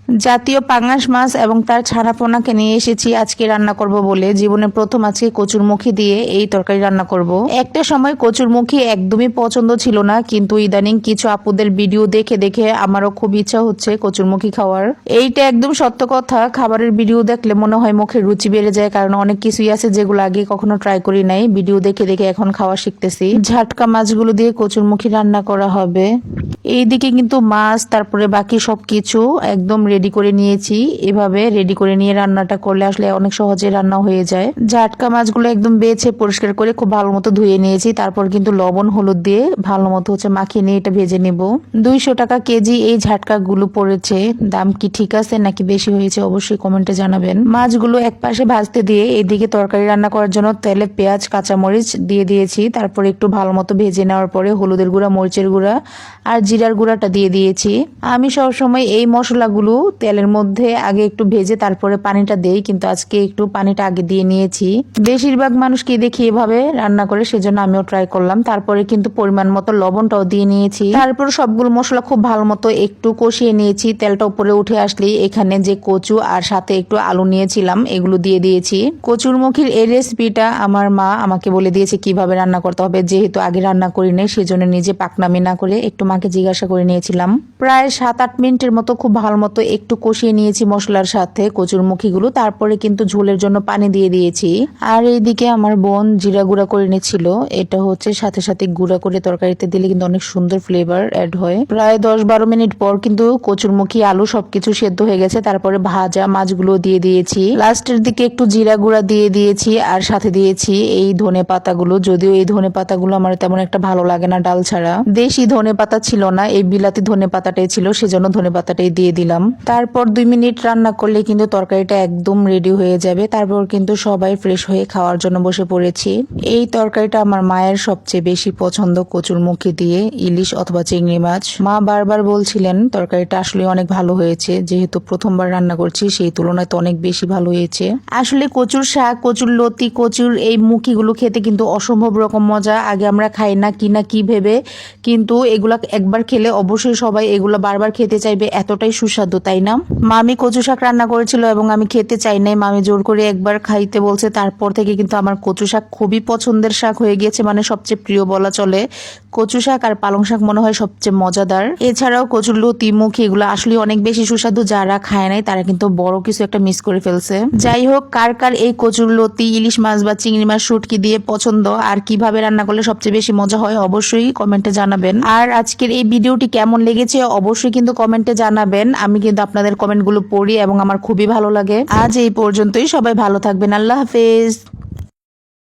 জাতীয় পাঙাশ মাছ এবং তার ছানাপোনাকে নিয়ে এসেছি আজকে রান্না করব বলে। জীবনে প্রথম আজকে কচুরমুখী দিয়ে এই তরকারি রান্না করব। একটা সময় কচুরমুখী একদমই পছন্দ ছিল না, কিন্তু ইদানিং কিছু আপুদের ভিডিও দেখে দেখে আমারও খুব ইচ্ছা হচ্ছে কচুরমুখী খাওয়ার। এইটা একদম সত্য কথা, খাবারের ভিডিও দেখলে মনে হয় মুখের রুচি বেড়ে যায়, কারণ অনেক কিছুই আছে যেগুলো আগে কখনো ট্রাই করি নাই, ভিডিও দেখে দেখে এখন খাওয়া শিখতেছি। ঝাটকা মাছগুলো দিয়ে কচুরমুখী রান্না করা হবে। এইদিকে কিন্তু মাছ তারপরে বাকি সবকিছু একদম রেডি করে নিয়েছি। এভাবে রেডি করে নিয়ে রান্নাটা করলে আসলে অনেক সহজে রান্না হয়ে যায়। ঝাটকা মাছগুলো একদম বেছে পরিষ্কার করে খুব ভালো মতো ধুয়ে নিয়েছি। তারপর কিন্তু লবণ হলুদ দিয়ে ভালো মতো মাখিয়ে নিয়ে এটা ভেজে নেব। 200 টাকা কেজি এই ঝাটকা গুলো পড়েছে। দাম কি ঠিক আছে নাকি বেশি হয়েছে অবশ্যই কমেন্টে জানাবেন। মাছগুলো এক পাশে ভাজতে দিয়ে এদিকে তরকারি রান্না করার জন্য তেলে পেঁয়াজ কাঁচামরিচ দিয়ে দিয়েছি। তারপর একটু ভালো মতো ভেজে নেওয়ার পরে হলুদের গুঁড়া, মরিচের গুঁড়া আর জিরার গুঁড়াটা দিয়ে দিয়েছি। আমি সবসময় এই মশলাগুলো তেলের মধ্যে আগে একটু ভেজে তারপরে পানিটা দেই, কিন্তু আজকে একটু পানিটা আগে দিয়ে নিয়েছি। বেশিরভাগ মানুষকে দেখি এভাবে রান্না করে, সেজন্য আমিও ট্রাই করলাম। তারপরে কিন্তু পরিমাণ মতো লবণটাও দিয়ে নিয়েছি। তারপর সবগুলো মশলা খুব ভালো মতো একটু কষিয়ে নিয়েছি। তেলটা উপরে উঠে আসলেই এখানে যে কচু আর সাথে একটু আলু নিয়েছিলাম এগুলো দিয়ে দিয়েছি। কচুরমুখীর এই রেসিপিটা আমার মা আমাকে বলে দিয়েছে কিভাবে রান্না করতে হবে, যেহেতু আগে রান্না করি নাই সেজন্য নিজে পাকনামি না করে একটু মাকে জিজ্ঞাসা করে নিয়েছিলাম। প্রায় 7-8 মিনিটের মতো খুব ভালো মতো একটু কষিয়ে নিয়েছি মশলার সাথে কচুরমুখীগুলো। তারপরে কিন্তু ঝোলের জন্য পানি দিয়ে দিয়েছি। আর এইদিকে আমার বোন জিরা গুঁড়া করে নিচ্ছিল। এটা সাথে সাথে গুঁড়া করে তরকারিতে দিলে কিন্তু অনেক সুন্দর ফ্লেভার অ্যাড হয়। প্রায় 10-12 মিনিট পর কিন্তু কচুরমুখী আলু সবকিছু সেদ্ধ হয়ে গেছে। তারপরে ভাজা মাছগুলো দিয়ে দিয়েছি। লাস্টের দিকে একটু জিরা গুঁড়া দিয়ে দিয়েছি আর সাথে দিয়েছি এই ধনে পাতাগুলো। যদিও এই ধনে পাতাগুলো আমার তেমন একটা ভালো লাগে না ডাল ছাড়া। দেশি ধনে পাতা ছিল না, এই বিলাতি ধনে পাতাটাই ছিল, সেজন্য ধনে পাতাটাই দিয়ে দিলাম। তারপর 2 মিনিট রান্না করলে কিন্তু তরকারিটা একদম রেডি হয়ে যাবে। তারপর কিন্তু সবাই ফ্রেশ হয়ে খাওয়ার জন্য বসে পড়েছি। এই তরকারিটা আমার মায়ের সবচেয়ে বেশি পছন্দ, কচুরমুখী দিয়ে ইলিশ অথবা চিংড়ি মাছ। মা বারবার বলছিলেন তরকারিটা আসলে অনেক ভালো হয়েছে, যেহেতু প্রথমবার রান্না করছি সেই তুলনায় তো অনেক বেশি ভালো হয়েছে। আসলে কচুর শাক, কচুর লতি, কচুর এই মুখিগুলো খেতে কিন্তু অসম্ভব রকম মজা। আগে আমরা খাই না কি ভেবে, কিন্তু এগুলা একবার খেলে অবশ্যই সবাই এগুলো বারবার খেতে চাইবে, এতটাই সুস্বাদু, তাই না? মামি কচু শাক রান্না করেছিল এবং আমি খেতে চাই নাই, মামি জোর করে একবার খাইতে বলছে। তারপর থেকে কিন্তু আমার কচু শাক খুবই পছন্দের শাক হয়ে গিয়েছে, মানে সবচেয়ে প্রিয় বলা চলে। কচু শাক আর পালং শাক মনে হয় সবচেয়ে মজাদার। এছাড়াও কচুর লতি, মুখি এগুলো আসলে অনেক বেশি সুস্বাদু। যারা খায় নাই তারা কিন্তু বড় কিছু একটা মিস করে ফেলছে। যাই হোক, কার কার এই কচুর লতি, ইলিশ মাছ বা চিংড়ি মাছ, শুটকি দিয়ে পছন্দ আর কিভাবে রান্না করলে সবচেয়ে বেশি মজা হয় অবশ্যই কমেন্টে জানাবেন। আর আজকের এই ভিডিওটি কেমন লেগেছে অবশ্যই কিন্তু কমেন্টে জানাবেন। আমি কিন্তু আপনাদের কমেন্টগুলো পড়ি এবং আমার খুবই ভালো লাগে। আজ এই পর্যন্তই, সবাই ভালো থাকবেন। আল্লাহ হাফেজ।